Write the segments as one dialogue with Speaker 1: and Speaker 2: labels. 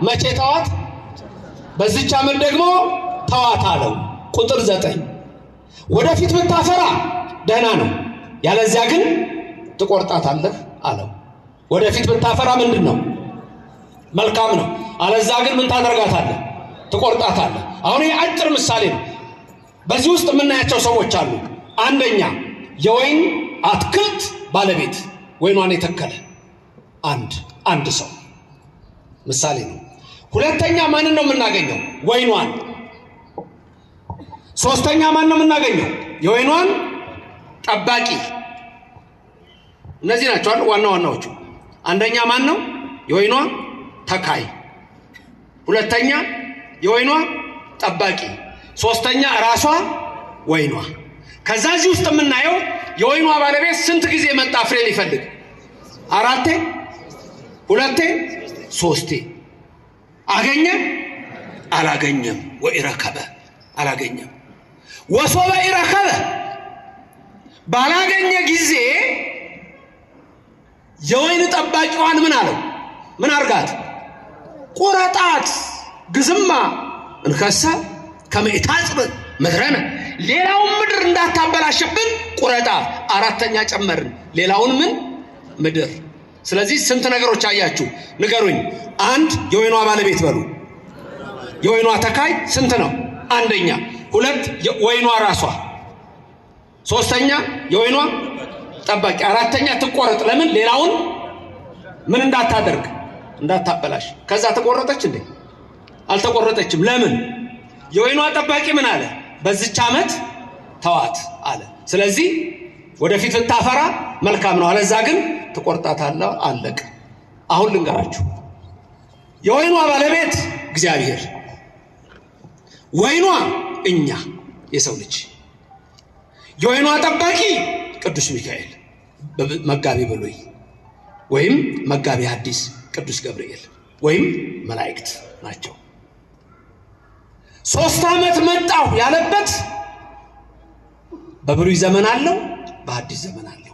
Speaker 1: መቼ ተዋት? በዚህች ዓመት ደግሞ ተዋት አለው። ቁጥር 9 ወደፊት ብታፈራ ደህና ነው፣ ያለዚያ ግን ትቆርጣታለህ አለው። ወደፊት ብታፈራ ምንድነው? መልካም ነው። አለዛ ግን ምን ታደርጋታለህ? ትቆርጣታለህ። አሁን ይሄ አጭር ምሳሌ ነው። በዚህ ውስጥ የምናያቸው ሰዎች አሉ። አንደኛ የወይን አትክልት ባለቤት ወይኗን የተከለ አንድ ሰው ምሳሌ ነው። ሁለተኛ ማንን ነው የምናገኘው? ወይኗን። ሶስተኛ ማን ነው የምናገኘው? የወይኗን ጠባቂ። እነዚህ ናቸው አይደል ዋናዎቹ። አንደኛ ማን ነው? የወይኗ ተካይ። ሁለተኛ የወይኗ ጠባቂ። ሶስተኛ ራሷ ወይኗ። ከዛ እዚህ ውስጥ የምናየው የወይኗ ባለቤት ስንት ጊዜ መጣ ፍሬ ሊፈልግ? 4 2 3 አገኘ? አላገኘም። ወኢረከበ አላገኘም። ወሶበ ኢረከበ ባላገኘ ጊዜ የወይን ጠባቂዋን ምን አለው? ምን አርጋት? ቁረጣት። ግዝማ እንከሳ ከመይታጽብ ምድረነ ሌላውን ምድር እንዳታበላሽብን ቁረጣት። አራተኛ ጨመርን፣ ሌላውን ምን ምድር። ስለዚህ ስንት ነገሮች አያችሁ? ንገሩኝ። 1 የወይኗ ባለቤት በሉ። የወይኗ ተካይ ስንት ነው? አንደኛ። 2 ወይኗ ራሷ። 3ኛ የወይኗ ጠባቂ። 4ኛ ትቆረጥ። ለምን? ሌላውን ምን እንዳታደርግ እንዳታበላሽ። ከዛ ተቆረጠች እንዴ? አልተቆረጠችም። ለምን? የወይኗ ጠባቂ ምን አለ? በዚች ዓመት ተዋት አለ። ስለዚህ ወደፊት ብታፈራ መልካም ነው፣ አለዛ ግን ትቆርጣታለህ። አለቀ። አሁን ልንገራችሁ። የወይኗ ባለቤት እግዚአብሔር፣ ወይኗ እኛ የሰው ልጅ፣ የወይኗ ጠባቂ ቅዱስ ሚካኤል መጋቢ ብሉይ ወይም መጋቢ ሐዲስ ቅዱስ ገብርኤል ወይም መላእክት ናቸው። 3 ዓመት መጣሁ ያለበት በብሉይ ዘመን አለው፣ በሐዲስ ዘመን አለው።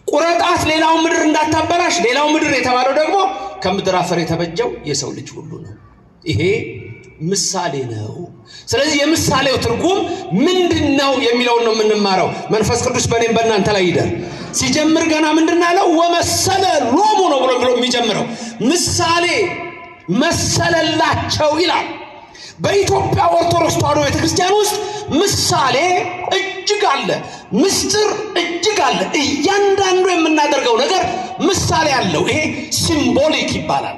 Speaker 1: ቁረጣት ሌላው ምድር እንዳታበላሽ። ሌላው ምድር የተባለው ደግሞ ከምድር አፈር የተበጀው የሰው ልጅ ሁሉ ነው። ይሄ ምሳሌ ነው። ስለዚህ የምሳሌው ትርጉም ምንድነው የሚለውን ነው የምንማረው። መንፈስ ቅዱስ በእኔም በእናንተ ላይ ይደር። ሲጀምር ገና ምንድነው? ወመሰለ ሎሙ ነው ብሎ የሚጀምረው። ምሳሌ መሰለላቸው ይላል። በኢትዮጵያ ኦርቶዶክስ ተዋሕዶ ቤተክርስቲያን ውስጥ ምሳሌ እጅግ አለ፣ ምስጢር እጅግ አለ። እያንዳንዱ የምናደርገው ነገር ምሳሌ አለው። ይሄ ሲምቦሊክ ይባላል።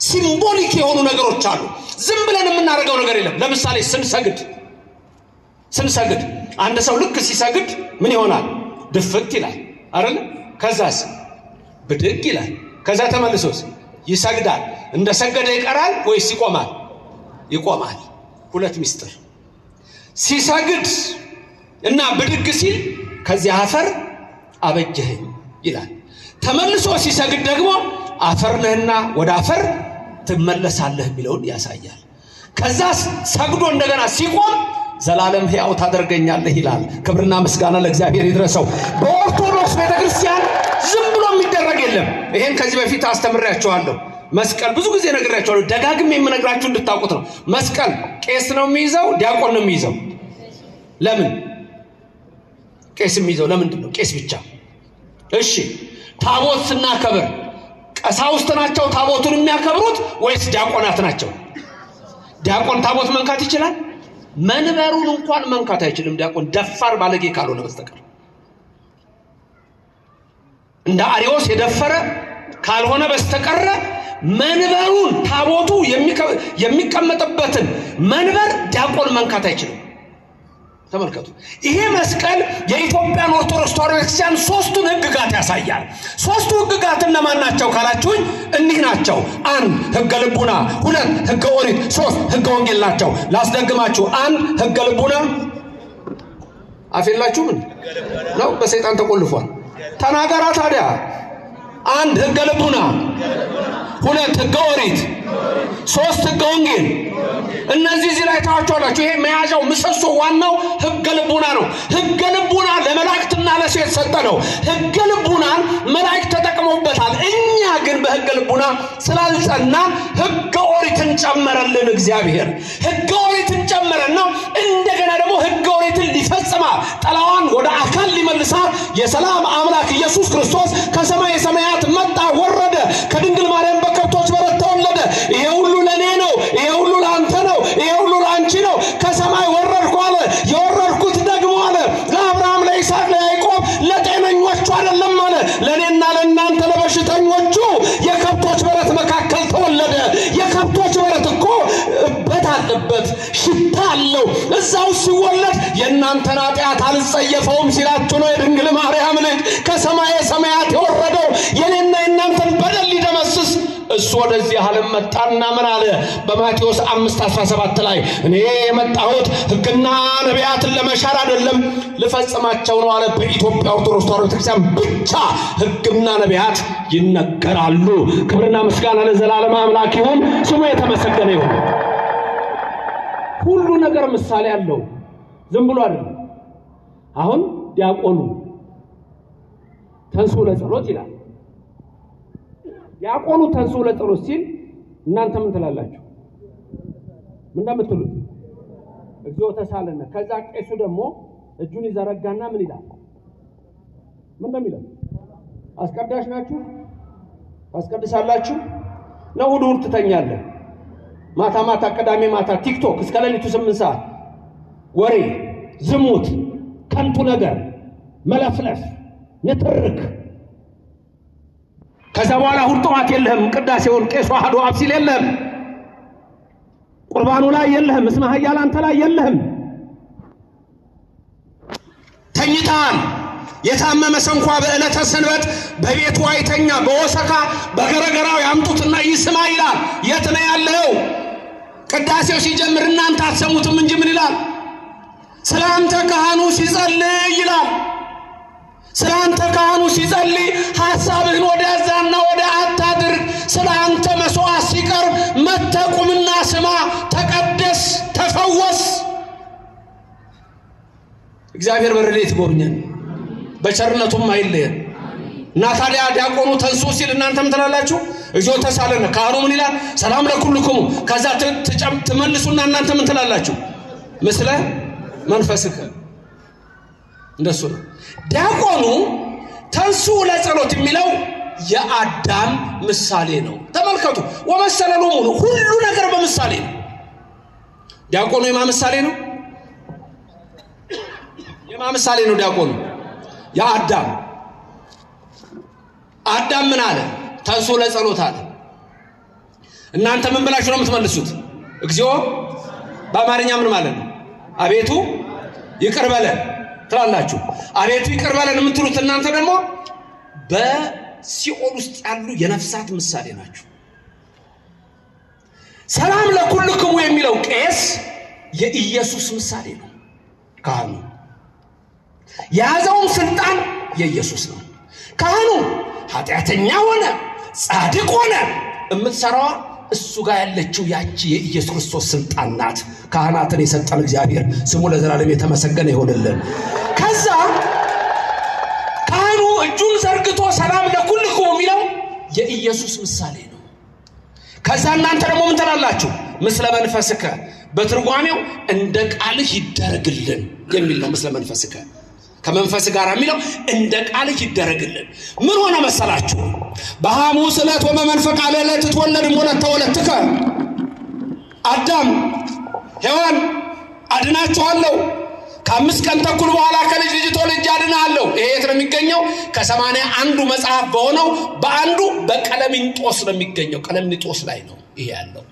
Speaker 1: ሲምቦሊክ የሆኑ ነገሮች አሉ። ዝም ብለን የምናደርገው ነገር የለም። ለምሳሌ ስንሰግድ አንድ ሰው ልክ ሲሰግድ ምን ይሆናል? ድፍት ይላል አይደል? ከዛስ ብድግ ይላል። ከዛ ተመልሶስ ይሰግዳል። እንደሰገደ ይቀራል ወይስ ይቆማል? ይቆማል። ሁለት ምስጢር። ሲሰግድ እና ብድግ ሲል ከዚያ አፈር አበጀኸኝ ይላል። ተመልሶ ሲሰግድ ደግሞ አፈር ነህና ወደ አፈር ትመለሳለህ የሚለውን ያሳያል። ከዛ ሰግዶ እንደገና ሲቆም ዘላለም ሕያው ታደርገኛለህ ይላል። ክብርና ምስጋና ለእግዚአብሔር ይድረሰው። በኦርቶዶክስ ቤተክርስቲያን ዝም ብሎ የሚደረግ የለም። ይሄን ከዚህ በፊት አስተምሬያችኋለሁ። መስቀል ብዙ ጊዜ ነግራችኋለሁ። ደጋግሜ የምነግራችሁ እንድታውቁት ነው። መስቀል ቄስ ነው የሚይዘው? ዲያቆን ነው የሚይዘው? ለምን ቄስ የሚይዘው ለምንድን ነው? ቄስ ብቻ። እሺ ታቦት ስናከብር ቀሳውስት ናቸው ታቦቱን የሚያከብሩት ወይስ ዲያቆናት ናቸው? ዲያቆን ታቦት መንካት ይችላል? መንበሩን እንኳን መንካት አይችልም ዲያቆን፣ ደፋር ባለጌ ካልሆነ በስተቀር። እንደ አሪዎስ የደፈረ ካልሆነ በስተቀር መንበሩን ታቦቱ የሚቀመጥበትን መንበር ዲያቆን መንካት አይችልም። ተመልከቱ። ይሄ መስቀል የኢትዮጵያን ኦርቶዶክስ ተዋሕዶ ቤተክርስቲያን ሶስቱን ህግጋት ያሳያል። ሶስቱ ህግጋት እነማን ናቸው ካላችሁኝ እኒህ ናቸው። 1 ህገ ልቡና፣ 2 ህገ ኦሪት፣ 3 ህገ ወንጌል ናቸው። ላስደግማችሁ። 1 ህገ ልቡና አፌላችሁ ምን ነው? በሰይጣን ተቆልፏል። ተናገራ ታዲያ። 1 ህገ ልቡና፣ 2 ህገ ኦሪት፣ ሶስት ሕገ ወንጌል እነዚህ እዚህ ላይ ታዋቸዋላችሁ። ይሄ መያዣው ምሰሶ ዋናው ሕገ ልቡና ነው። ሕገ ልቡና ለመላእክትና ለሰው የተሰጠ ነው። ሕገ ልቡናን መላእክት ተጠቅመውበታል። እኛ ግን በሕገ ልቡና ስላልጸና ሕገ ኦሪትን ጨመረልን እግዚአብሔር። ሕገ ኦሪትን ጨመረና እንደገና ደግሞ ሕገ ኦሪትን ሊፈጽማ ጠላዋን ወደ አካል ሊመልሳ የሰላም አምላክ ኢየሱስ ክርስቶስ ከሰማይ ሰማያት መጣ ወረደ። ከድንግል ማርያም በከብቶች በረት ተወለደ። ይሄ ሁሉ ለኔ ነው፣ ይሄ ሁሉ ላንተ ነው፣ ይሄ ሁሉ ላንቺ ነው። ከሰማይ ወረድኩ አለ። የወረድኩት ደግሞ አለ ለአብርሃም፣ ለይስሐቅ፣ ለያዕቆብ ለጤነኞቹ አይደለም አለ፣ ለኔና ለእናንተ ለበሽተኞቹ የከብቶች በረት መካከል ተወለደ። የከብቶች በረት እኮ እበት አለበት፣ ሽታ አለው። እዛው ሲወለድ የእናንተን ኃጢአት አልጸየፈውም ሲላችሁ ነው የድንግል ማርያም ልጅ ከሰማይ ሰማያት የወረደው የኔና የእናንተን በደል ሊደመስስ እሱ ወደዚህ ዓለም መጣና ምን አለ? በማቴዎስ 5:17 ላይ እኔ የመጣሁት ሕግና ነቢያትን ለመሻር አይደለም ልፈጽማቸው ነው አለ። በኢትዮጵያ ኦርቶዶክስ ተዋሕዶ ቤተክርስቲያን ብቻ ሕግና ነቢያት ይነገራሉ። ክብርና ምስጋና ለዘላለም አምላክ ይሁን፣ ስሙ የተመሰገነ ይሁን። ሁሉ ነገር ምሳሌ አለው፣ ዝም ብሎ አይደለም። አሁን ዲያቆኑ ተንሥኡ ለጸሎት ይላል። ዲያቆኑ ተንሥኡ ለጸሎት ሲል እናንተ ምን ትላላችሁ? ምን እንደምትሉት እግዚኦ ተሳለነ። ከዛ ቄሱ ደግሞ እጁን ይዘረጋና ምን ይላል? ምን እንደሚለው አስቀዳሽ ናችሁ? ታስቀድሳላችሁ? ነው እሑድ እሑድ ትተኛለህ? ማታ ማታ ቅዳሜ ማታ ቲክቶክ እስከ ሌሊቱ 8 ሰዓት ወሬ፣ ዝሙት፣ ከንቱ ነገር፣ መለፍለፍ፣ ንትርክ። ከዛ በኋላ እሑድ ጠዋት የለህም፣ ቅዳሴውን ቄሱ አሐዱ አብ ሲል የለህም፣ ቁርባኑ ላይ የለህም፣ እስመ ኃያል አንተ ላይ የለህም። ተኝተሃል። የታመመ ሰንኳ በዕለተ ሰንበት በቤቱ አይተኛ፣ በወሰካ በገረገራው ያምጡትና ይስማ ይላል። የት ነው ያለው? ቅዳሴው ሲጀምር እናንተ አትሰሙትም እንጂ ምን ይላል? ስላንተ ካህኑ ሲጸልይ ይላል። ስላንተ ካህኑ ሲጸልይ ሐሳብህን ወደዛና ወደ አታድርግ። ስላንተ መስዋዕት ሲቀርብ መተቁምና ስማ፣ ተቀደስ፣ ተፈወስ። እግዚአብሔር በረድኤት ይጎብኘን፣ በቸርነቱም አይለየን። እና ታዲያ ዲያቆኑ ተንሥኡ ሲል እናንተ ምን ትላላችሁ? እግዚኦ ተሳለነ። ካህኑ ምን ይላል? ሰላም ለኩልክሙ። ከዛ ትመልሱና እናንተ ምን ትላላችሁ? ምስለ መንፈስከ። እንደሱ ነው። ዲያቆኑ ተንሥኡ ለጸሎት የሚለው የአዳም ምሳሌ ነው። ተመልከቱ። ወመሰለሎሙ ሁሉ ነገር በምሳሌ ነው። ዲያቆኑ የማ ምሳሌ ነው? የማ ምሳሌ ነው ዲያቆኑ? የአዳም። አዳም ምን አለ? ተንሥኡ ለጸሎት አለ። እናንተ ምን ብላችሁ ነው የምትመልሱት? እግዚኦ በአማርኛ ምን ማለት ነው? አቤቱ ይቅር በለን ትላላችሁ። አቤቱ ይቅር በለን የምትሉት እናንተ ደግሞ በሲኦል ውስጥ ያሉ የነፍሳት ምሳሌ ናችሁ። ሰላም ለኩልክሙ የሚለው ቄስ የኢየሱስ ምሳሌ ነው። ካህኑ የያዘውን ስልጣን የኢየሱስ ነው። ካህኑ ኃጢአተኛ ሆነ ጻድቅ ሆነ የምትሰራዋ እሱ ጋር ያለችው ያቺ የኢየሱስ ክርስቶስ ስልጣን ናት። ካህናትን የሰጠን እግዚአብሔር ስሙ ለዘላለም የተመሰገነ ይሆንልን። ከዛ ካህኑ እጁን ዘርግቶ ሰላም ለኩልክሙ የሚለው የኢየሱስ ምሳሌ ነው። ከዛ እናንተ ደግሞ ምን ትላላችሁ? ምስለ መንፈስከ። በትርጓሜው እንደ ቃልህ ይደረግልን የሚል ነው። ምስለ መንፈስከ ከመንፈስ ጋር የሚለው እንደ ቃልህ ይደረግልን። ምን ሆነ መሰላችሁ? በሐሙስ ዕለት ወበመንፈቀ ዕለት ትወለድ ወለተ ወለትከ። አዳም ሔዋን አድናችኋለሁ፣ ከ5 ቀን ተኩል በኋላ ከልጅ ልጅ ተወልጄ አድናለሁ። ይሄ የት ነው የሚገኘው? ከ81 መጽሐፍ በሆነው በአንዱ በቀለሚንጦስ ነው የሚገኘው። ቀለሚንጦስ ላይ ነው ይሄ ያለው።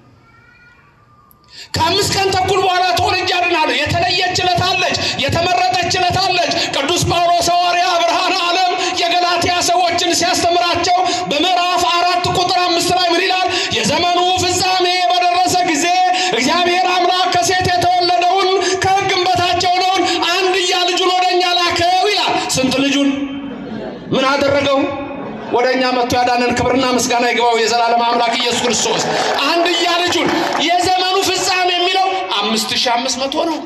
Speaker 1: ከ5 ቀን ተኩል በኋላ ተወልጄ አድናለሁ። የተለየች ዕለት አለች፣ የተመረጠች ዕለት አለች። ቅዱስ ጳውሎስ ሐዋርያ ብርሃነ ዓለም የገላትያ ሰዎችን ሲያስተምራቸው በምዕራፍ 4 ቁጥር 5 ላይ ምን ይላል? የዘመኑ ፍጻሜ በደረሰ ጊዜ እግዚአብሔር አምላክ ከሴት የተወለደውን ከሕግም በታች የሆነውን አንድያ ልጁን ወደኛ ላከው ይላል። ስንት ልጁን ምን አደረገው? ወደኛ መጥቶ ያዳነን ክብርና ምስጋና ይግባው የዘላለም አምላክ ኢየሱስ ክርስቶስ አንድያ ልጁን የዘመኑ ፍጻሜ የሚለው 5500 ነው።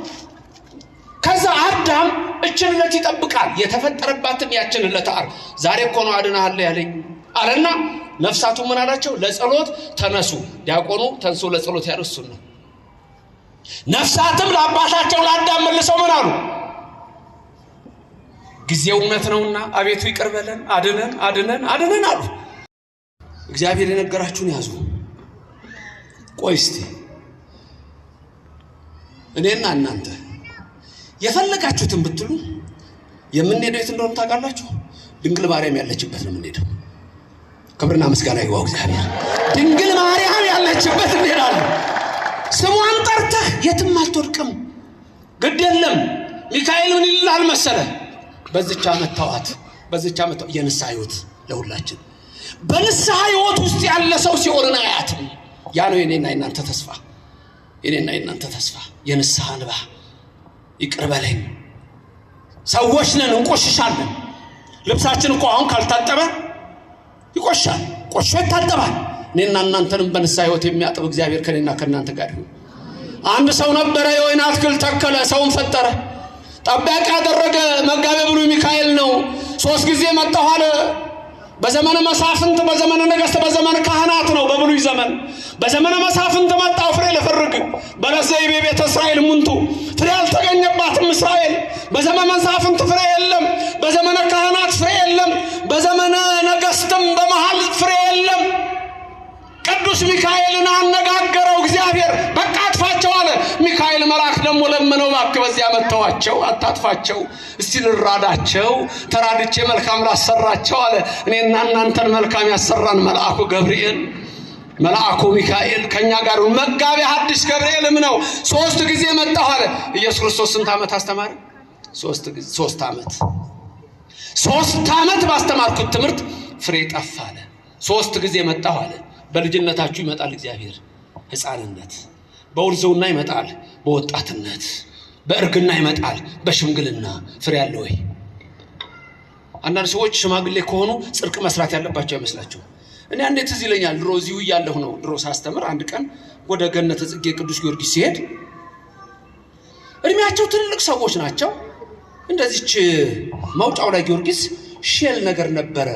Speaker 1: ከዛ አዳም እችን ዕለት ይጠብቃል የተፈጠረባትን ያችን ዕለት ዛሬ እኮ ነው አድናለሁ ያለኝ አለና ነፍሳቱ ምን አላቸው? ለጸሎት ተነሱ። ዲያቆኑ ተንሱ ለጸሎት ያሉት ነው። ነፍሳትም ለአባታቸው ለአዳም መልሰው ምን አሉ? ጊዜው እውነት ነውና አቤቱ ይቅር በለን አድነን አድነን አድነን አሉ። እግዚአብሔር የነገራችሁን ያዙ። ቆይ እስቲ እኔና እናንተ የፈለጋችሁትን ብትሉ የምንሄደው የት እንደሆነ ታውቃላችሁ? ድንግል ማርያም ያለችበት ነው የምንሄደው። ክብርና ምስጋና ይግባው እግዚአብሔር። ድንግል ማርያም ያለችበት እንሄዳለን። ስሟን ጠርተህ የትም አትወድቅም። ግድ የለም ሚካኤል ምን ይላል መሰለ? በዚህች ዓመት ተዋት፣ በዚህች ዓመት የንስሐ ሕይወት ለሁላችን። በንስሐ ሕይወት ውስጥ ያለ ሰው ሲኦልን አያትም። ያ ነው የኔና የናንተ ተስፋ፣ የኔና የናንተ ተስፋ። የንስሐ እንባ ይቅር በለኝ። ሰዎች ነን፣ እንቆሽሻለን። ልብሳችን እኮ አሁን ካልታጠበ ይቆሻል፣ ቆሾ ይታጠባል። እኔና እናንተንም በንስሐ ሕይወት የሚያጥብ እግዚአብሔር ከኔና ከናንተ ጋር ይሁን። አንድ ሰው ነበረ፣ የወይን አትክልት ተከለ፣ ሰውን ፈጠረ፣ ጠባቂ ያደረገ። መጋቤ ብሉይ ሚካኤል ነው። 3 ጊዜ መጣሁ አለ። በዘመነ መሳፍንት፣ በዘመነ ነገሥት፣ በዘመነ ካህናት ነው በብሉይ ዘመን። በዘመነ መሳፍንት መጣው ፍሬ ለፈርግ በለዘይቤ ቤተ እስራኤል ሙንቱ ፍሬ አልተገኘባትም እስራኤል። በዘመነ መሳፍንት ፍሬ የለም፣ በዘመነ ካህናት ፍሬ የለም፣ በዘመነ ነገሥትም በመሃል ፍሬ የለም። ቅዱስ ሚካኤልን አነጋገረው እግዚአብሔር። በቃ አጥፋቸው አለ። ሚካኤል መልአክ ደግሞ ለመነው፣ እባክህ በዚያ መተዋቸው፣ አታጥፋቸው፣ እስቲ ልራዳቸው፣ ተራድቼ መልካም ላሰራቸው አለ። እኔና እናንተን መልካም ያሰራን መልአኩ ገብርኤል፣ መልአኩ ሚካኤል ከኛ ጋር መጋቤ ሐዲስ ገብርኤልም ነው። 3 ጊዜ መጣሁ አለ። ኢየሱስ ክርስቶስ ስንት ዓመት አስተማረ? 3 ዓመት። 3 ዓመት ባስተማርኩት ትምህርት ፍሬ ጠፋ አለ። 3 ጊዜ መጣሁ አለ። በልጅነታችሁ ይመጣል እግዚአብሔር፣ ሕፃንነት፣ በውርዘውና ይመጣል፣ በወጣትነት፣ በእርግና ይመጣል፣ በሽምግልና ፍሬ አለ ወይ? አንዳንድ ሰዎች ሽማግሌ ከሆኑ ጽድቅ መስራት ያለባቸው አይመስላቸው። እኔ አንዴ ትዝ ይለኛል፣ ድሮ እዚሁ እያለሁ ነው፣ ድሮ ሳስተምር አንድ ቀን ወደ ገነተ ጽጌ ቅዱስ ጊዮርጊስ ሲሄድ እድሜያቸው ትልልቅ ሰዎች ናቸው። እንደዚች መውጫው ላይ ጊዮርጊስ ሼል ነገር ነበረ፣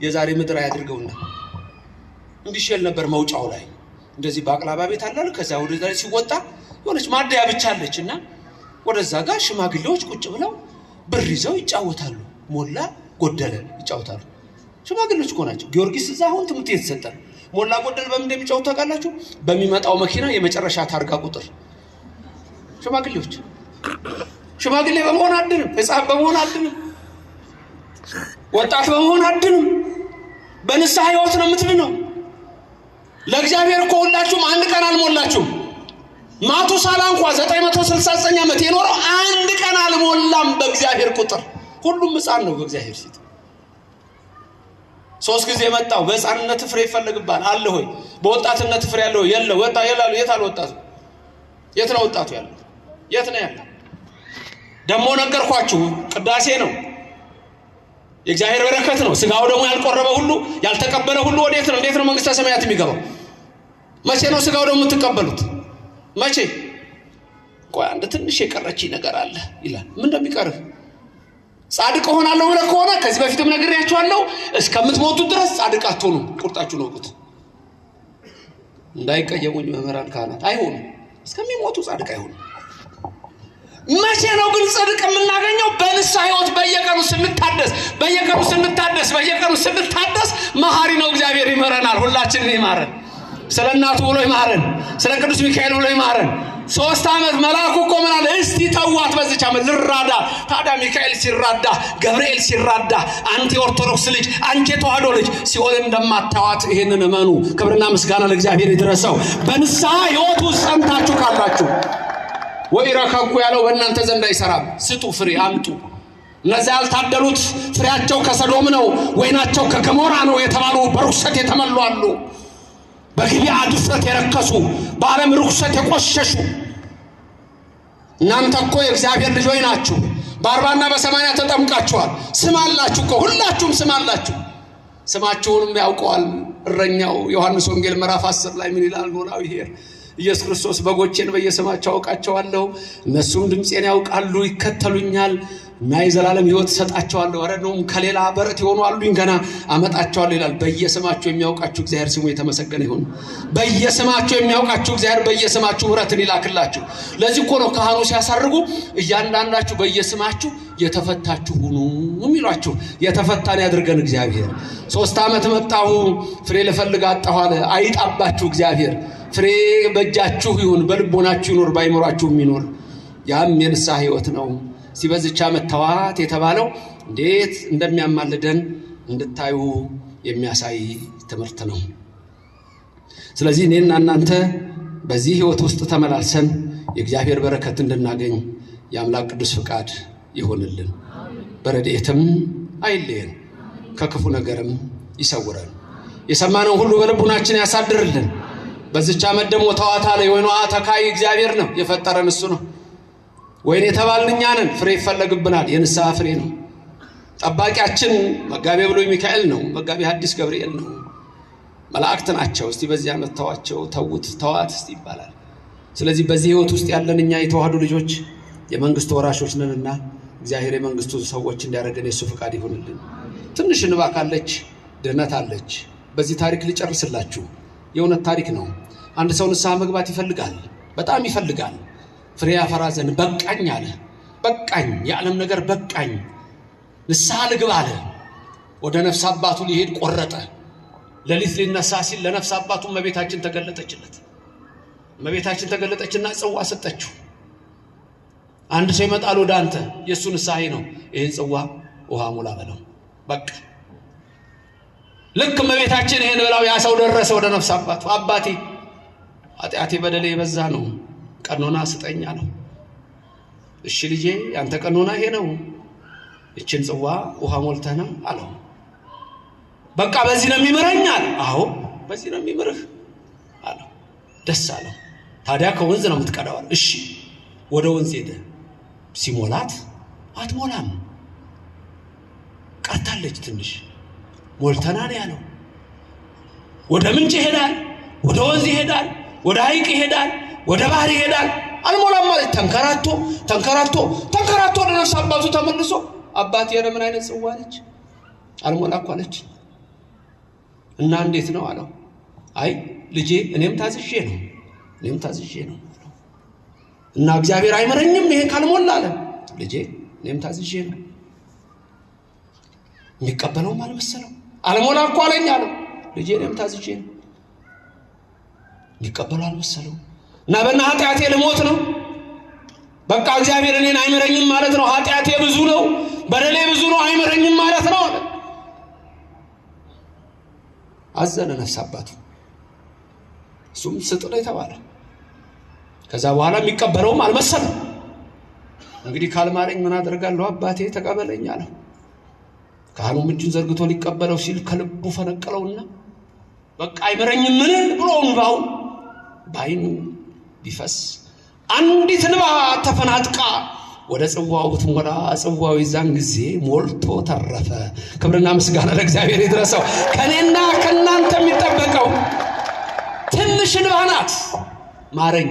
Speaker 1: የዛሬ ምድር አያድርገውና እንዲህ ሼል ነበር መውጫው ላይ። እንደዚህ ባቅላባ ቤት አላለ። ከዛ ወደዛ ሲወጣ የሆነች ማደያ ብቻ አለችና ወደዛ ጋር ሽማግሌዎች ቁጭ ብለው ብር ይዘው ይጫወታሉ። ሞላ ጎደለ ይጫወታሉ። ሽማግሌዎች እኮ ናቸው። ጊዮርጊስ እዛ አሁን ትምህርት እየተሰጠ ሞላ ጎደል በምን እንደሚጫወቱ ታውቃላችሁ? በሚመጣው መኪና የመጨረሻ ታርጋ ቁጥር። ሽማግሌዎች ሽማግሌ በመሆን አድንም፣ ሕፃን በመሆን አድንም፣ ወጣት በመሆን አድንም። በንስሐ ሕይወት ነው የምትድነው። ለእግዚአብሔር እኮ ሁላችሁም አንድ ቀን አልሞላችሁም። ማቱሳላ እንኳን 969 ዓመት የኖረው አንድ ቀን አልሞላም በእግዚአብሔር ቁጥር። ሁሉም ሕፃን ነው በእግዚአብሔር ፊት። 3 ጊዜ መጣው። በሕፃንነት ፍሬ ይፈልግባል አለ ሆይ? በወጣትነት ፍሬ ያለው የለው? ወጣ ይላሉ። የት አለ ወጣቱ? የት ነው ወጣቱ ያለው? የት ነው ያለው? ደሞ ነገርኳችሁ፣ ቅዳሴ ነው፣ የእግዚአብሔር በረከት ነው። ስጋው ደግሞ ያልቆረበ ሁሉ ያልተቀበለ ሁሉ ወዴት ነው? እንዴት ነው መንግስተ ሰማያት የሚገባው? መቼ ነው ስጋው ደግሞ የምትቀበሉት? መቼ? ቆይ አንድ ትንሽ የቀረች ነገር አለ ይላል። ምን እንደሚቀርብ ጻድቅ ሆናለሁ ብለህ ከሆነ ከዚህ በፊትም ነግሬያችኋለሁ፣ እስከምትሞቱ ድረስ ጻድቅ አትሆኑም። ቁርጣችሁን ወቁት። እንዳይቀየሙኝ መምህራን ካህናት፣ አይሆኑም። እስከሚሞቱ ጻድቅ አይሆኑም። መቼ ነው ግን ጽድቅ የምናገኘው? በንስሐ ሕይወት በየቀኑ ስንታደስ፣ በየቀኑ ስንታደስ፣ በየቀኑ ስንታደስ መሐሪ ነው እግዚአብሔር። ይመረናል፣ ሁላችንን ይማረን። ስለ እናቱ ብሎ ይማረን፣ ስለ ቅዱስ ሚካኤል ብሎ ይማረን። 3 ዓመት መልአኩ እኮ ምን አለ? እስቲ ተዋት በዚች ዓመት ልራዳ። ታዲያ ሚካኤል ሲራዳ፣ ገብርኤል ሲራዳ፣ አንተ የኦርቶዶክስ ልጅ፣ አንቺ የተዋህዶ ልጅ ሲኦል እንደማታዋት ይሄንን እመኑ። ክብርና ምስጋና ለእግዚአብሔር ይድረሰው። በንስሐ ሕይወት ውስጥ ጸንታችሁ ካላችሁ ወይ ረከኩ ያለው በእናንተ ዘንድ አይሰራም። ስጡ፣ ፍሬ አምጡ። እነዚያ ያልታደሉት ፍሬያቸው ከሰዶም ነው፣ ወይናቸው ከገሞራ ነው የተባሉ በርኩሰት የተመሉ አሉ። በግቢያ ድፍረት የረከሱ፣ በዓለም ርኩሰት የቆሸሹ። እናንተ እኮ የእግዚአብሔር ልጆች ናችሁ። በ40 እና በ80 ተጠምቃችኋል። ስም አላችሁ እኮ ሁላችሁም ስም አላችሁ። ስማቸውንም ያውቀዋል እረኛው። ዮሐንስ ወንጌል ምዕራፍ 10 ላይ ምን ይላል? ኖላዊ ሄር ኢየሱስ ክርስቶስ በጎቼን በየስማቸው አውቃቸዋለሁ፣ እነሱም ድምፄን ያውቃሉ ይከተሉኛል እና የዘላለም ሕይወት ሰጣቸዋለሁ። አረዶም ከሌላ በረት ይሆኑ አሉኝ ገና አመጣቸዋለሁ ይላል። በየስማቸው የሚያውቃችሁ እግዚአብሔር ስሙ የተመሰገነ ይሁን። በየስማቸው የሚያውቃችሁ እግዚአብሔር በየስማችሁ ምሕረትን ይላክላችሁ። ለዚህ እኮ ነው ካህኑ ሲያሳርጉ እያንዳንዳችሁ በየስማችሁ የተፈታችሁ ሁኑ የሚሏችሁ። የተፈታን ያድርገን እግዚአብሔር። 3 ዓመት መጣሁ ፍሬ ልፈልግ አጣሁ አለ። አይጣባችሁ እግዚአብሔር። ፍሬ በእጃችሁ ይሁን፣ በልቦናችሁ ይኖር፣ ባይኖራችሁ ይኖር። ያም የንስሐ ሕይወት ነው። ሲበዝቻ መተዋት የተባለው እንዴት እንደሚያማልደን እንድታዩ የሚያሳይ ትምህርት ነው። ስለዚህ እኔና እናንተ በዚህ ሕይወት ውስጥ ተመላልሰን የእግዚአብሔር በረከት እንድናገኝ የአምላክ ቅዱስ ፍቃድ ይሆንልን። በረድኤትም አይለየን፣ ከክፉ ነገርም ይሰውረን። የሰማነው ሁሉ በልቡናችን ያሳድርልን። በዚች ዓመት ደግሞ ተዋት አለ። የወይኗ ተካይ እግዚአብሔር ነው፣ የፈጠረን እሱ ነው። ወይኔ የተባልን እኛ ነን። ፍሬ ይፈለግብናል። የንስሐ ፍሬ ነው። ጠባቂያችን መጋቤ ብሉይ ሚካኤል ነው። መጋቤ ሐዲስ ገብርኤል ነው። መላእክት ናቸው። እስቲ በዚህ ዓመት ተዋቸው፣ ተውት፣ ተዋት እስቲ ይባላል። ስለዚህ በዚህ ሕይወት ውስጥ ያለን እኛ የተዋህዱ ልጆች የመንግስቱ ወራሾች ነንና እግዚአብሔር የመንግስቱ ሰዎች እንዲያደርገን የሱ ፍቃድ ይሁንልን። ትንሽ እንባ ካለች ድህነት አለች። በዚህ ታሪክ ልጨርስላችሁ። የእውነት ታሪክ ነው። አንድ ሰው ንስሐ መግባት ይፈልጋል፣ በጣም ይፈልጋል። ፍሬ ያፈራ ዘንድ በቃኝ አለ። በቃኝ፣ የዓለም ነገር በቃኝ፣ ንስሐ ልግባ አለ። ወደ ነፍስ አባቱ ሊሄድ ቆረጠ። ሌሊት ሊነሳ ሲል ለነፍስ አባቱ እመቤታችን ተገለጠችለት። እመቤታችን ተገለጠችና ጽዋ ሰጠችው። አንድ ሰው ይመጣል ወደ አንተ፣ የእሱ ንስሐ ነው፣ ይህን ጽዋ ውሃ ሙላ በለው። በቃ ልክ እመቤታችን ይሄን ብላው ያ ሰው ደረሰ ወደ ነፍስ አባቱ። አባቴ ኃጢአቴ በደሌ የበዛ ነው፣ ቀኖና ስጠኛ ነው። እሺ ልጄ ያንተ ቀኖና ይሄ ነው፣ እችን ጽዋ ውሃ ሞልተና አለው። በቃ በዚህ ነው የሚምረኝ አለ። አዎ በዚህ ነው የሚምርህ አለው። ደስ አለው። ታዲያ ከወንዝ ነው የምትቀዳው። እሺ ወደ ወንዝ ሄደ። ሲሞላት አትሞላም፣ ቀርታለች ትንሽ። ሞልተና ነው ያለው። ወደ ምንጭ ይሄዳል፣ ወደ ወንዝ ይሄዳል፣ ወደ ሐይቅ ይሄዳል፣ ወደ ባህር ይሄዳል። አልሞላም ማለት ተንከራቶ ተንከራቶ ተንከራቶ ወደ ነፍስ አባቱ ተመልሶ አባቴ ምን አይነት ጽዋ ነች? አልሞላ እኮ አለች። እና እንዴት ነው አለው። አይ ልጄ እኔም ታዝዤ ነው እና እግዚአብሔር አይመረኝም ይሄን ካልሞላ አለ። ልጄ እኔም ታዝዤ ነው። የሚቀበለውም አልመሰለው። አልሞላ እኮ አለኝ አለው። ልጄ እኔም ታዝዤ ነው። የሚቀበለው አልመሰለው። እና በእና ኃጢአቴ ልሞት ነው፣ በቃ እግዚአብሔር እኔን አይመረኝም ማለት ነው። ኃጢአቴ ብዙ ነው፣ በደሌ ብዙ ነው፣ አይመረኝም ማለት ነው አለ። አዘነ ነፍስ አባቱ። እሱም ስጥ ነው የተባለ። ከዛ በኋላ የሚቀበለውም አልመሰለው። እንግዲህ ካልማረኝ ምን አደርጋለሁ? አባቴ ተቀበለኝ አለው። ካህኑም እጁን ዘርግቶ ሊቀበለው ሲል ከልቡ ፈነቀለውና በቃ አይመረኝም ምን ብሎ እንባው ባይኑ ቢፈስ አንዲት እንባ ተፈናጥቃ ወደ ጽዋው ብትሞላ ጽዋው ይዛን ጊዜ ሞልቶ ተረፈ። ክብርና ምስጋና ለእግዚአብሔር ይድረሰው። ከኔና ከናንተ የሚጠበቀው ትንሽ እንባ ናት። ማረኝ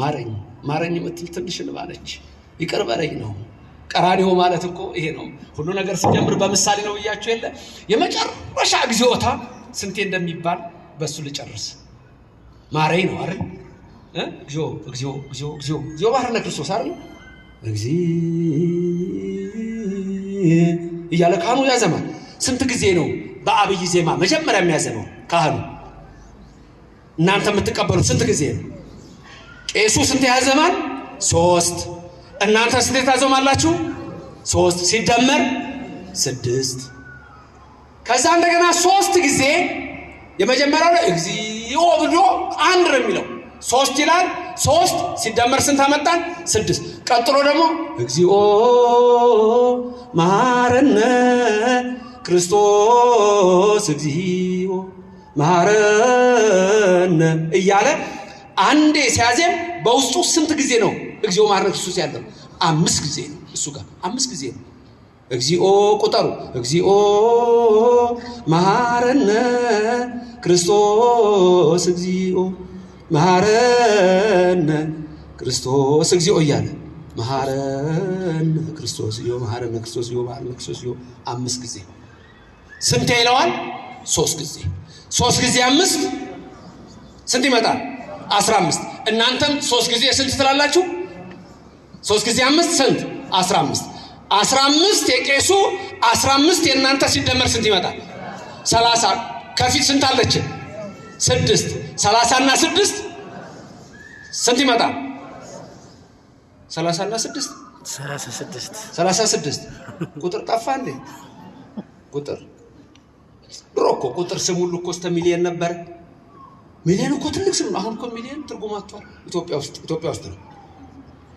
Speaker 1: ማረኝ ማረኝ የምትል ትንሽ እንባ ነች። ይቅር በለኝ ነው። ቀራንዮ ማለት እኮ ይሄ ነው። ሁሉ ነገር ሲጀምር በምሳሌ ነው ብያችሁ የለ። የመጨረሻ እግዚኦታ ስንቴ እንደሚባል በሱ ልጨርስ። ማረኝ ነው አይደል? እግዚኦ እግዚኦ እግዚኦ እግዚኦ እግዚኦ ባህርነ ክርስቶስ አይደል? እግዚኦ እያለ ካህኑ ያዘማል። ስንት ጊዜ ነው በአብይ ዜማ መጀመሪያ የሚያዘመው ካህኑ? እናንተ የምትቀበሉት ስንት ጊዜ ነው? ቄሱ ስንት ያዘማል? 3። እናንተ ስንት ታዘማላችሁ? 3 ሲደመር 6። ከዛ እንደገና 3 ጊዜ የመጀመሪያው እግዚኦ ብሎ አንድ ነው የሚለው 3 ይላል። 3 ሲደመር ስንት አመጣን? 6። ቀጥሎ ደግሞ እግዚኦ መሐረነ ክርስቶስ እግዚኦ መሐረነ እያለ አንዴ ሲያዜም በውስጡ ስንት ጊዜ ነው እግዚኦ መሐረነ ክርስቶስ ያለው? 5 ጊዜ ነው። እሱ ጋር 5 ጊዜ ነው። እግዚኦ ቁጠሩ። እግዚኦ መሐረነ ክርስቶስ እግዚኦ መሐረነ ክርስቶስ እግዚኦ እያለ መሐረነ ክርስቶስ እግዚኦ መሐረነ ክርስቶስ እግዚኦ መሐረነ ክርስቶስ እግዚኦ 5 ጊዜ። ስንት ይለዋል? 3 ጊዜ። 3 ጊዜ 5 ስንት ይመጣል? 15። እናንተም 3 ጊዜ ስንት ትላላችሁ? 3 ጊዜ 5 ስንት? 15። 15 የቄሱ 15 የእናንተ ሲደመር ስንት ይመጣል? 30። ከፊት ስንት አለች? 6። 30 እና 6 ስንት ይመጣል? 30 እና 6 36። ቁጥር ጠፋ እንዴ? ቁጥር ድሮ እኮ ቁጥር ስም ሁሉ እኮ እስከ ሚሊዮን ነበር። ሚሊዮን እኮ ትልቅ ስም ነው። አሁን እኮ ሚሊዮን ትርጉም አጥቷል። ኢትዮጵያ ውስጥ ነው።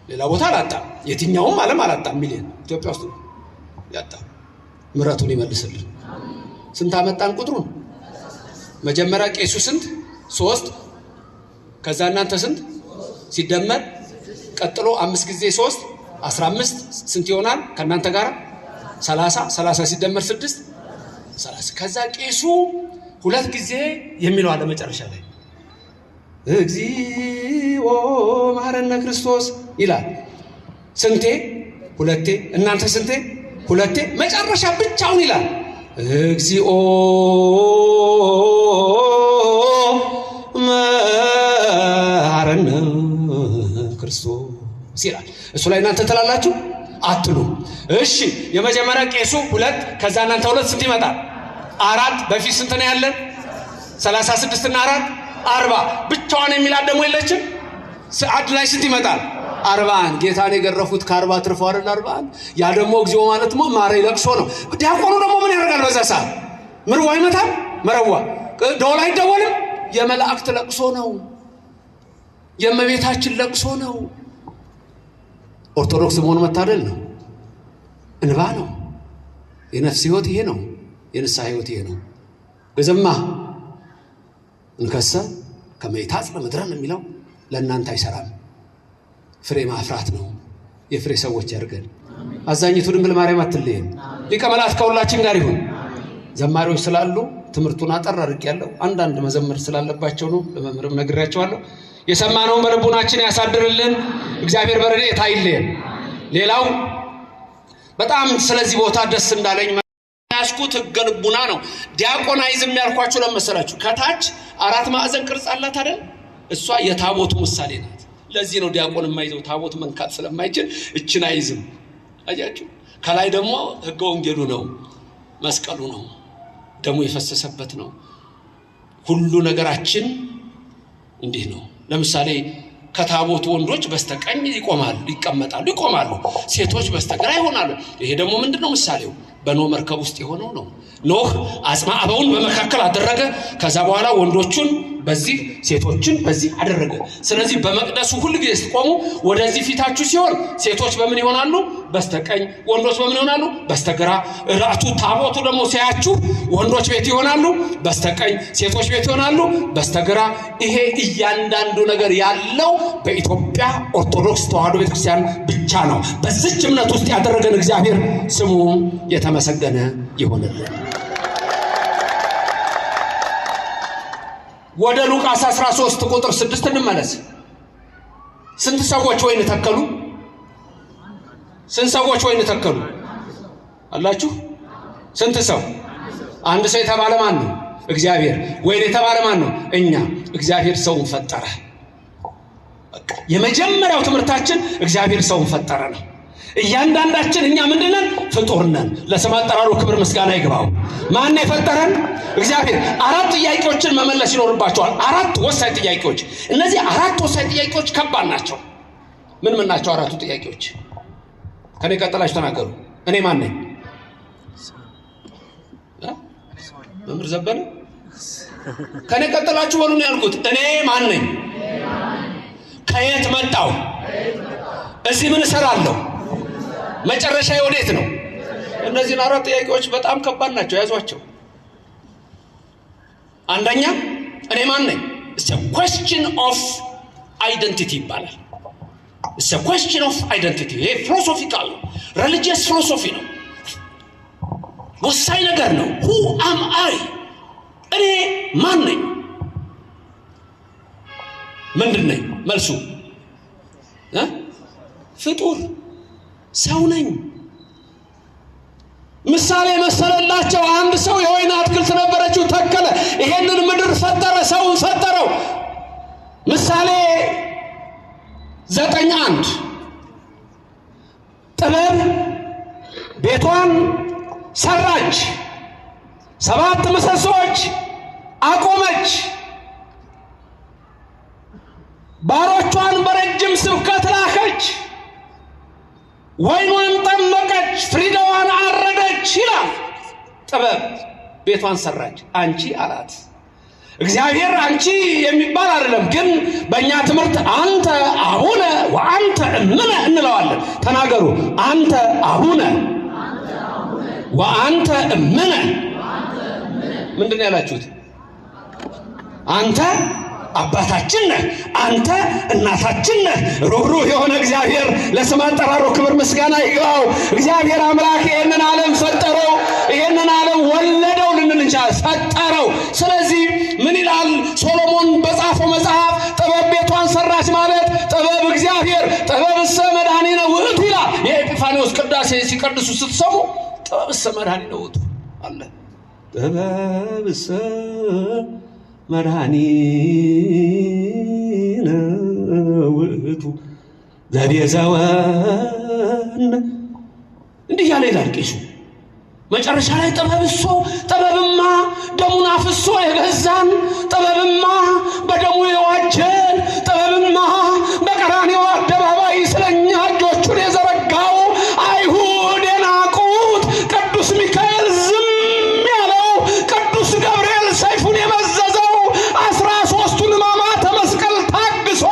Speaker 1: ሌላ ቦታ አላጣም። የትኛውም ዓለም አላጣም። ሚሊዮን ኢትዮጵያ ውስጥ ነው ያጣው። ምሕረቱን ይመልስልን። ስንት አመጣን ቁጥሩን? መጀመሪያ ቄሱ ስንት? 3። ከዛ እናንተ ስንት ሲደመር ቀጥሎ 5 ጊዜ 3 15 ስንት ይሆናል? ከእናንተ ጋር 30 ሲደመር 6 30። ከዛ ቄሱ 2 ጊዜ የሚለው አለ መጨረሻ ላይ እግዚኦ መሐረነ ክርስቶስ ይላል። ስንቴ? 2። እናንተ ስንቴ? 2። መጨረሻ ብቻውን ይላል እግዚኦ መሐረነ ክርስቶስ ይላል። እሱ ላይ እናንተ ትላላችሁ አትሉ? እሺ የመጀመሪያ ቄሱ 2 ከዛ እናንተ 2 ስንት ይመጣል? 4። በፊት ስንት ነው ያለን? 36 እና 4 40። ብቻዋን የሚላት ደግሞ የለችም። አንድ ላይ ስንት ይመጣል? 41። ጌታን የገረፉት ከ40 ትርፈው አይደል? 41። ያ ደግሞ እግዚኦ ማለት ነው ማረ ለቅሶ ነው። ዲያቆኑ ደግሞ ምን ያደርጋል? በዛ ሰዓት ምርዋ ይመታል። መረዋ ደወል አይደወልም። የመላእክት ለቅሶ ነው። የእመቤታችን ለቅሶ ነው። ኦርቶዶክስ መሆን መታደል ነው። እንባ ነው። የነፍስ ህይወት ይሄ ነው። የንስሐ ህይወት ይሄ ነው። ገዘማ እንከሰ ከመይታጽነ ምድረን የሚለው ለእናንተ አይሰራም። ፍሬ ማፍራት ነው። የፍሬ ሰዎች ያድርገን። አዛኝቱ ድንግል ማርያም አትለየን። ሊቀ መላእክት ከሁላችን ጋር ይሁን። ዘማሪዎች ስላሉ ትምህርቱን አጠር አድርጌያለሁ። አንዳንድ መዘመር ስላለባቸው ነው። ለመምህርም ነግሬያቸዋለሁ። የሰማነውን በልቡናችን ያሳድርልን። እግዚአብሔር በረድኤቱ አይለየን። ሌላው በጣም ስለዚህ ቦታ ደስ እንዳለኝ ያስኩት ሕገ ልቡና ነው። ዲያቆናይዝም ያልኳችሁ ለመሰላችሁ ከታች 4 ማዕዘን ቅርጽ አላት አይደል? እሷ የታቦቱ ምሳሌ ናት። ለዚህ ነው ዲያቆን የማይዘው ታቦት መንካት ስለማይችል እችን አይዝም። አያችሁ። ከላይ ደግሞ ሕገ ወንጌሉ ነው፣ መስቀሉ ነው፣ ደሙ የፈሰሰበት ነው። ሁሉ ነገራችን እንዲህ ነው። ለምሳሌ ከታቦቱ ወንዶች በስተቀኝ ይቀመጣሉ፣ ሴቶች በስተግራ ይሆናሉ። ይሄ ደግሞ ምንድነው? ምሳሌው በኖህ መርከብ ውስጥ የሆነው ነው። ኖህ አጽማ አበውን በመካከል አደረገ። ከዛ በኋላ ወንዶቹን በዚህ ሴቶችን በዚህ አደረገ። ስለዚህ በመቅደሱ ሁሉ ጊዜ ስትቆሙ ወደዚህ ፊታችሁ ሲሆን ሴቶች በምን ይሆናሉ? በስተቀኝ፣ ወንዶች በምን ይሆናሉ? በስተግራ። ራቱ ታቦቱ ደግሞ ሲያችሁ ወንዶች ቤት ይሆናሉ በስተቀኝ፣ ሴቶች ቤት ይሆናሉ በስተግራ። ይሄ እያንዳንዱ ነገር ያለው በኢትዮጵያ ኦርቶዶክስ ተዋሕዶ ቤተክርስቲያን ብቻ ነው። በዚች እምነት ውስጥ ያደረገን እግዚአብሔር ስሙ የተመሰገነ ይሁንልን። ወደ ሉቃስ 13 ቁጥር 6 እንመለስ። ስንት ሰዎች ወይን ተከሉ? ስንት ሰዎች ወይን ተከሉ አላችሁ? ስንት ሰው? አንድ ሰው የተባለ ማን ነው? እግዚአብሔር። ወይን የተባለ ማን ነው? እኛ። እግዚአብሔር ሰውን ፈጠረ። በቃ የመጀመሪያው ትምህርታችን እግዚአብሔር ሰውን ፈጠረ ነው። እያንዳንዳችን እኛ ምንድነን? ፍጡር ነን። ለስም አጠራሩ ክብር ምስጋና ይግባው። ማን የፈጠረን? እግዚአብሔር። 4 ጥያቄዎችን መመለስ ይኖርባቸዋል። 4 ወሳኝ ጥያቄዎች። እነዚህ 4 ወሳኝ ጥያቄዎች ከባድ ናቸው። ምን ናቸው 4ቱ ጥያቄዎች? ከኔ ቀጥላችሁ ተናገሩ። እኔ ማን ነኝ? መምህር ዘበነ ከኔ ቀጥላችሁ በሉ ነው ያልኩት። እኔ ማን ነኝ? ከየት መጣው? እዚህ ምን እሰራለሁ? መጨረሻዬ ወዴት ነው? እነዚህ 4 ጥያቄዎች በጣም ከባድ ናቸው። ያዟቸው። አንደኛ እኔ ማን ነኝ? It's a question of identity ይባላል። It's a question of identity። ይሄ ፊሎሶፊካል ነው፣ ሪሊጂየስ ፊሎሶፊ ነው። ወሳኝ ነገር ነው። who am I? እኔ ማን ነኝ? ምንድን ነኝ? መልሱ ፍጡር ሰው ነኝ። ምሳሌ መሰለላቸው። አንድ ሰው የወይን አትክልት ነበረችው፣ ተከለ፣ ይሄንን ምድር ፈጠረ፣ ሰውን ፈጠረው። ምሳሌ 9:1 ጥበብ ቤቷን ሰራች፣ 7 ምሰሶች አቆመች፣ ባሮቿን በረጅም ስብከት ላከች፣ ወይኗን ጠመቀች፣ ፍሪዳዋን አረደች ይላል። ጥበብ ቤቷን ሰራች። አንቺ አላት። እግዚአብሔር አንቺ የሚባል አይደለም፣ ግን በእኛ ትምህርት አንተ አቡነ ወአንተ እምነ እንለዋለን። ተናገሩ። አንተ አቡነ ወአንተ እምነ። ምንድን ነው ያላችሁት? አንተ አባታችን ነህ፣ አንተ እናታችን ነህ። ሩህሩህ የሆነ እግዚአብሔር ለስም አጠራሩ ክብር ምስጋና ይግባው። እግዚአብሔር አምላክ ይህንን ዓለም ፈጠረው፣ ይህንን ዓለም ወለደው ልንል እንችላለን፣ ፈጠረው። ስለዚህ ምን ይላል ሶሎሞን በጻፈው መጽሐፍ? ጥበብ ቤቷን ሰራች ማለት ጥበብ እግዚአብሔር ጥበብሰ መድኃኒነ ውእቱ ይላል። የኤጲፋንዮስ ቅዳሴ ሲቀድሱ ስትሰሙ ጥበብሰ መድኃኒነ ውእቱ አለ። ጥበብሰ መድኃኒነ ውእቱ ዘቤዘወነ እንዲህ ያለ ይላል ቄሱ። መጨረሻ ላይ ጥበብማ ደሙን አፍሶ የገዛን፣ ጥበብማ በደሙ የዋጀን፣ ጥበብማ በቀራንዮ አደባባይ ስለኛ እጆቹን የዘረጋው፣ አይሁድ የናቁት ቅዱስ ሚካኤል ዝም ያለው፣ ቅዱስ ገብርኤል ሰይፉን የመዘዘው፣ 13ቱን ሕማማተ መስቀል ታግሶ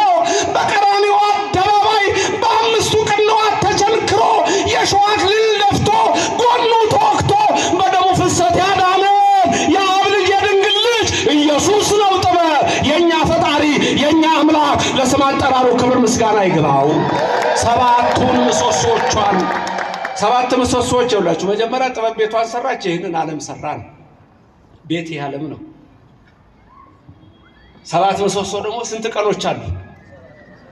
Speaker 1: በቀራንዮ አደባባይ በ5ቱ ቅንዋት ተቸንክሮ የሾህ አክሊል ደፍቶ ጎኑ ተወግቶ በደሙ ፍሰት ያዳነን የአብ ልጅ የድንግል ልጅ ኢየሱስ ነው። ጥበብ የኛ ፈጣሪ የኛ አምላክ ለስም አጠራሩ ክብር ምስጋና ይግባው። 7ቱን ምሰሶቿን 7 ምሰሶች ይውላችሁ። መጀመሪያ ጥበብ ቤቷን ሰራች፣ ይህንን ዓለም ሰራን። ቤት ይህ ዓለም ነው። 7 ምሰሶ ደግሞ ስንት ቀኖች አሉ?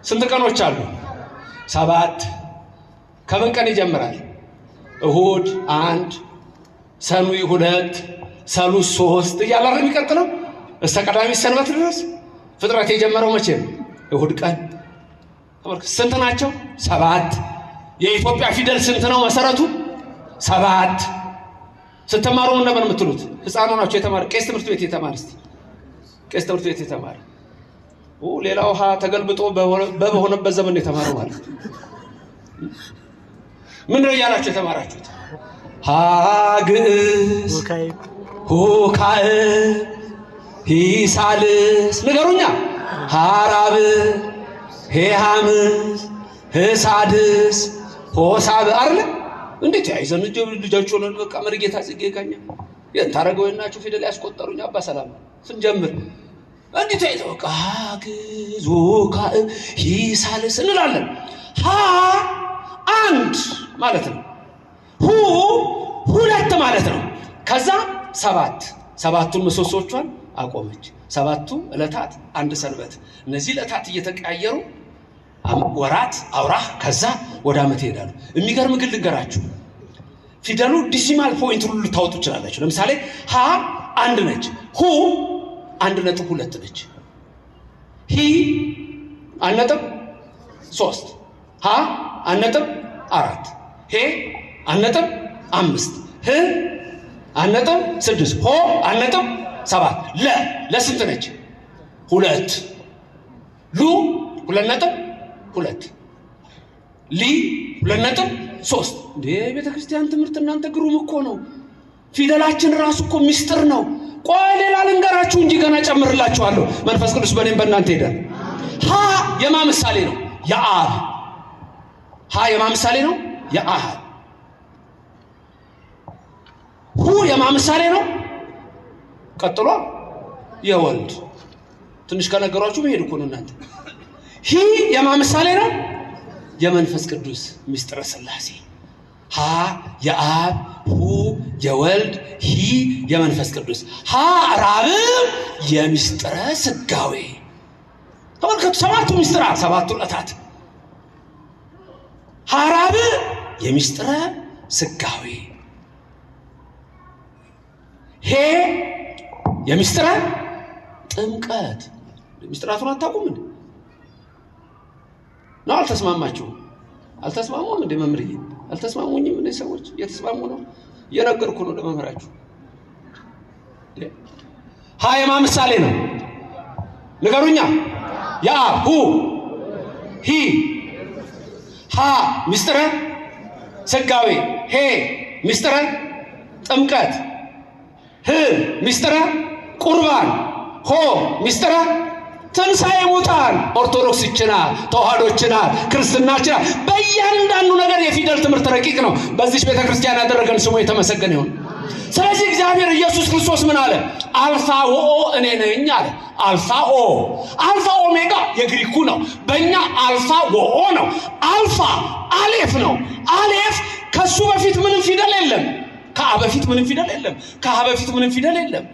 Speaker 1: ስንት ቀኖች አሉ? 7። ከምን ቀን ይጀምራል? እሁድ 1፣ ሰኑይ 2፣ ሰሉስ 3 እያለ ነው የሚቀጥለው እስከ ቀዳሚት ሰንበት ድረስ። ፍጥረት የጀመረው መቼ ነው? እሁድ ቀን። ስንት ናቸው? 7። የኢትዮጵያ ፊደል ስንት ነው መሰረቱ? 7። ስትማሩ ምን ነበር የምትሉት? ህፃኑ ናቸው የተማረ ቄስ ትምህርት ቤት የተማረ እስቲ ቄስ ትምህርት ቤት የተማረ ሌላው ውሃ ተገልብጦ በሆነበት ዘመን የተማረው ማለት ምን ነው ያላችሁ የተማራችሁት? ሀግስ ሁካዕ ሂሳልስ ንገሩኛ። ሀራብ ሄሃምስ ህሳድስ ሆሳብ አይደል? እንዴት ያይዘን ልጆች ሆነን በቃ መርጌታ ጽጌ ጋኛ የታረገውናችሁ ፊደል ያስቆጠሩኝ አባ ሰላም ስንጀምር እንዴት ያይዘው በቃ ሀግስ ሁካዕ ሂሳልስ እንላለን። ሀ 1 ማለት ነው። ሁ 2 ማለት ነው። ከዛ 7ቱን ምሰሶቿን አቆመች። 7ቱ ዕለታት 1 ሰንበት። እነዚህ ዕለታት እየተቀያየሩ ወራት አውራህ ከዛ ወደ ዓመት ይሄዳሉ። የሚገርም ግን ልንገራችሁ፣ ፊደሉ ዲሲማል ፖይንት ሁሉ ልታወጡ ይችላላችሁ። ለምሳሌ ሀ 1 ነች፣ ሁ 1.2 ነች፣ ሂ 1.3፣ ሀ 1.4፣ ሄ 1.5፣ ህ 1.6፣ ሆ 1.7። ለስንት ነች? 2። ሉ 2.2፣ ሊ 2.3። እንዴ ቤተ ክርስቲያን ትምህርት እናንተ ግሩም እኮ ነው። ፊደላችን ራሱ እኮ ሚስጥር ነው። ቆይ ሌላ ልንገራችሁ እንጂ ገና ጨምርላችኋለሁ። መንፈስ ቅዱስ በእኔም በእናንተ ሄዳል። ሀ የማ ምሳሌ ነው? የአብ። ሀ የማ ምሳሌ ነው? የአብ። ሁ የማ ምሳሌ ነው? ቀጥሎ የወልድ። ትንሽ ከነገሯችሁ መሄድ እኮ ነው እናንተ። ሂ የማ ምሳሌ ነው? የመንፈስ ቅዱስ ምስጢረ ሥላሴ። ሀ የአብ፣ ሁ የወልድ፣ ሂ የመንፈስ ቅዱስ። ሀ ራብ የምስጢረ ሥጋዌ። ተመልከቱ፣ ሰባቱ ምስጢራት፣ ሰባቱ ዕለታት። ሀ ራብ የምስጢረ ሥጋዌ፣ ሄ የምስጢረ ጥምቀት። ምስጢራቱን አታውቁም እንዴ? ነው አልተስማማችሁም? አልተስማሙም እንዴ? መምህርዬ አልተስማሙኝም እንዴ? ሰዎች እየተስማሙ ነው። እየነገርኩ ነው ለመምህራችሁ። ሀ የማ ምሳሌ ነው? ንገሩኛ። የአብ፣ ሁ፣ ሂ። ሀ ምስጢረ ሥጋዌ፣ ሄ ምስጢረ ጥምቀት፣ ህ ምስጢረ ቁርባን፣ ሆ ምስጢረ ትንሣኤ ሙታን። ኦርቶዶክስ ይችና ተዋህዶችና ክርስትናችና በእያንዳንዱ ነገር የፊደል ትምህርት ረቂቅ ነው። በዚህ ቤተክርስቲያን ያደረገን ስሙ የተመሰገነ ይሁን። ስለዚህ እግዚአብሔር ኢየሱስ ክርስቶስ ምን አለ? አልፋ ወኦ እኔ ነኝ አለ። አልፋ ኦ፣ አልፋ ኦሜጋ የግሪኩ ነው። በእኛ አልፋ ወኦ ነው። አልፋ አሌፍ ነው። አሌፍ ከሱ በፊት ምንም ፊደል የለም። ከአ በፊት ምንም ፊደል የለም። ከሀ በፊት ምንም ፊደል የለም።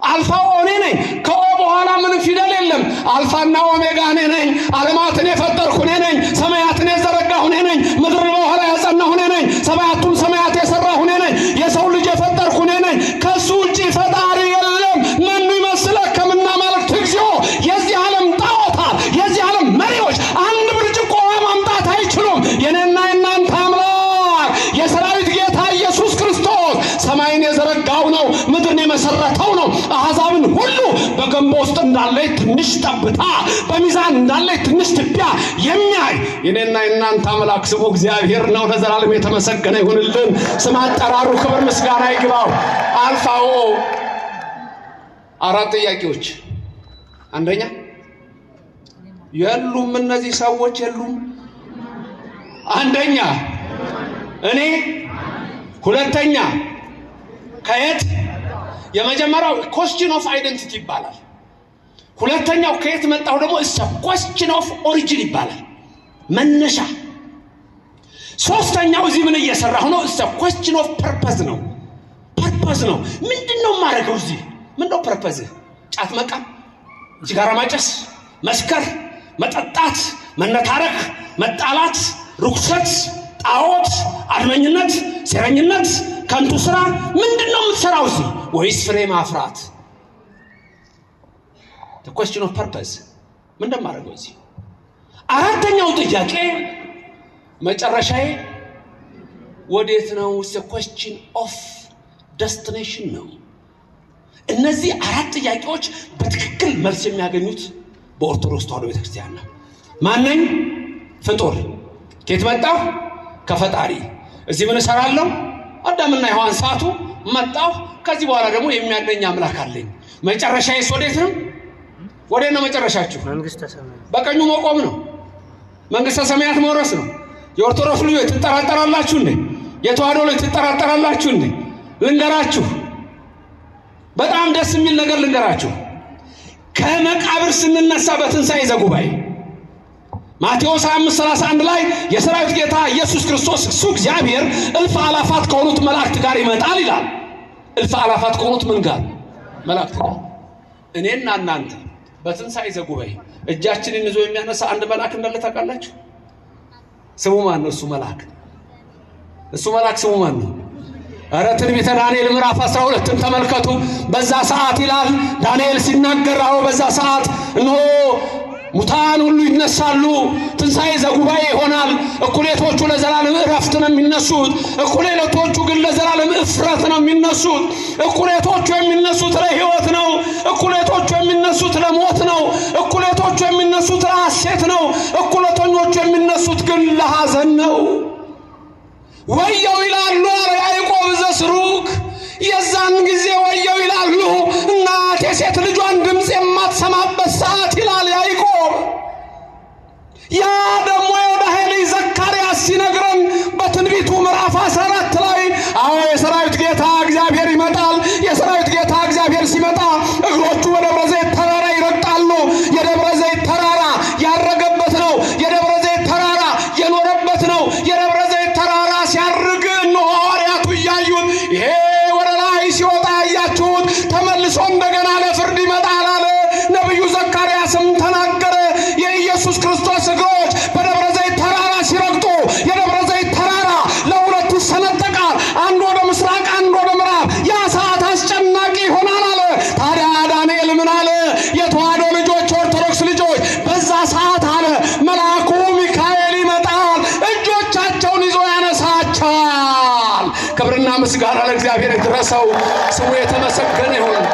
Speaker 1: አልፋ እኔ ነኝ። ከኦ በኋላ ምንም ፊደል የለም። አልፋና ኦሜጋ እኔ ነኝ። ዓለማትን የፈጠርኩ እኔ ነኝ። ሰማያትን የዘረጋሁ እኔ ነኝ። ምድርን በኋላ ያጸናሁ እኔ ነኝ። ሰማያቱን ሰማያት የሰራሁ እኔ ነኝ። የሰው ልጅ የፈጠርኩ እኔ ነኝ። ከሱ ውጪ ፈጣሪ የለም። መኑ ይመስለከ ከምናመልክት እግዚኦ። የዚህ ዓለም ጣዖታት፣ የዚህ ዓለም መሪዎች አንድ ብርጭቆ ውሃ ማምጣት አይችሉም። የኔና የናንተ አምላክ የሰራዊት ጌታ ኢየሱስ ክርስቶስ ሰማይን የዘረጋው ነው። ምድርን የመሰረተው ነው። አሕዛብን ሁሉ በገንቦ ውስጥ እንዳለች ትንሽ ጠብታ፣ በሚዛን እንዳለች ትንሽ ትቢያ የሚያይ የኔና የናንተ አምላክ ስሙ እግዚአብሔር ነው። ለዘላለም የተመሰገነ ይሁንልን። ስም አጠራሩ ክብር ምስጋና ይግባው። አልፋኦ አራት ጥያቄዎች። አንደኛ የሉም፣ እነዚህ ሰዎች የሉም። አንደኛ እኔ፣ ሁለተኛ ከየት። የመጀመሪያው question of identity ይባላል። ሁለተኛው ከየት መጣው ደግሞ question of origin ይባላል፣ መነሻ። ሶስተኛው እዚህ ምን እየሰራሁ ነው? question of purpose ነው። purpose ነው። ምንድነው ማረገው እዚህ? ምንድነው purpose? ጫት መቃም፣ ሲጋራ ማጨስ፣ መስከር፣ መጠጣት፣ መነታረክ፣ መጣላት፣ ርኩሰት፣ ጣዖት፣ አድመኝነት፣ ሴረኝነት፣ ከንቱ ስራ ምንድነው የምትሰራው እዚህ? ወይስ ፍሬ ማፍራት? the question of purpose ምንድነው ማረገው እዚህ? አራተኛው ጥያቄ መጨረሻዬ ወዴት ነው? the question of destination ነው። እነዚህ አራት ጥያቄዎች በትክክል መልስ የሚያገኙት በኦርቶዶክስ ተዋህዶ ቤተክርስቲያን ነው። ማንነኝ? ፍጡር። ከየት መጣሁ? ከፈጣሪ። እዚህ ምን እሰራለሁ? አዳምና ሔዋን ሳቱ፣ መጣሁ። ከዚህ በኋላ ደግሞ የሚያድነኝ አምላክ አለኝ። መጨረሻዬስ ወዴት ነው? ወዴት ነው መጨረሻችሁ? መንግስተ ሰማያት። በቀኙ መቆም ነው። መንግስተ ሰማያት መውረስ ነው። የኦርቶዶክስ ልጆች ትጠራጠራላችሁ እንዴ? የተዋህዶ ልጆች ትጠራጠራላችሁ እንዴ? ልንገራችሁ፣ በጣም ደስ የሚል ነገር ልንገራችሁ። ከመቃብር ስንነሳ በትንሣኤ ዘጉባኤ ማቴዎስ 5:31 ላይ የሰራዊት ጌታ ኢየሱስ ክርስቶስ እሱ እግዚአብሔር እልፍ አላፋት ከሆኑት መላእክት ጋር ይመጣል ይላል። እልፍ አላፋት ከሆኑት ምን ጋር? መላእክት ጋር። እኔና እናንተ በትንሣኤ ዘጉባኤ እጃችንን ይዞ የሚያነሳ አንድ መልአክ እንዳለ ታውቃላችሁ? ስሙ ማን ነው? እሱ መልአክ ስሙ ማን ነው? ኧረ ትንቢተ ዳንኤል ምዕራፍ 12ን ተመልከቱ። በዛ ሰዓት ይላል ዳንኤል ሲናገር፣ በዛ ሰዓት እነሆ ሙታን ሁሉ ይነሳሉ፣ ትንሣኤ ዘጉባኤ ይሆናል። እኩሌቶቹ ለዘላለም እረፍት ነው የሚነሱት፣ እኩሌቶቹ ግን ለዘላለም እፍረት ነው የሚነሱት። እኩሌቶቹ የሚነሱት ለሕይወት ነው፣ እኩሌቶቹ የሚነሱት ለሞት ነው፣ እኩሌቶቹ የሚነሱት ለሐሴት ነው፣ እኩሌተኞቹ የሚነሱት ግን ለሐዘን ነው። ወየው ይላሉ ያዕቆብ ዘስሩግ። የዛን ጊዜ ወየው ይላሉ እናት የሴት ልጇን ድምፅ የማትሰማበት ሰዓት ይላል ያዕቆብ። ያ ደግሞ የወዳሄ ልጅ ዘካርያስ ሲነግረን በትንቢቱ ምዕራፍ 14 ላይ አዎ የሰራዊት ጌታ እግዚአብሔር ይመጣል። የሰራዊት ጌታ እግዚአብሔር ሲመጣ እግሮቹ በደብረ ዘይት ተራራ ይረግጣሉ። የደብረ ዘይት ተራራ ያረገበት ነው። የደብረ ዘይት ተራራ የኖረበት ነው። የደብረ ዘይት ተራራ ሲያርግ ምስጋና ለእግዚአብሔር ይድረሰው። ስሙ የተመሰገነ ይሁን።